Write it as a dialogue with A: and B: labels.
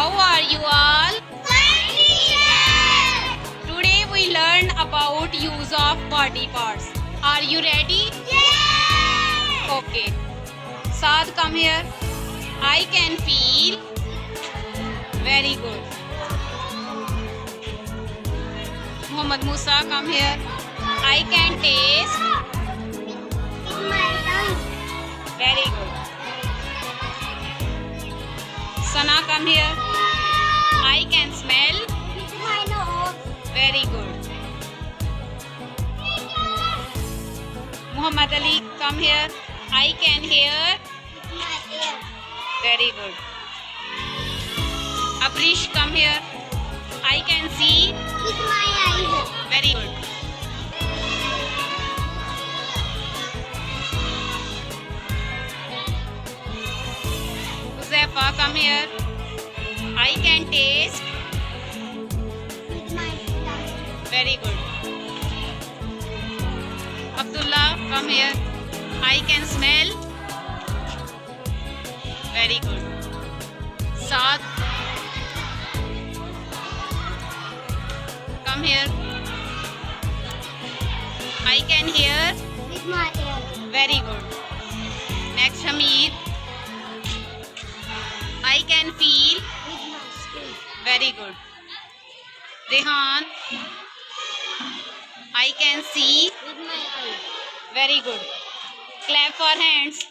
A: How are you all? Today we learn about use of body parts. Are you ready? Okay. Saad, come here. I can feel. Very good. Muhammad Musa, come here. I can taste. Very good. Sana, come here. I can smell. Very good. Muhammad Ali, come here. I can hear. Very good. Abrish, come here. I can see. Very good. Uzaifa, come here. I can taste. Very good. Abdullah, come here. I can smell. Very good. Saad, come here. I can hear. Very good. Next, Hamid. I can feel. Very good. Rehan, I can see. Very good. Clap for hands.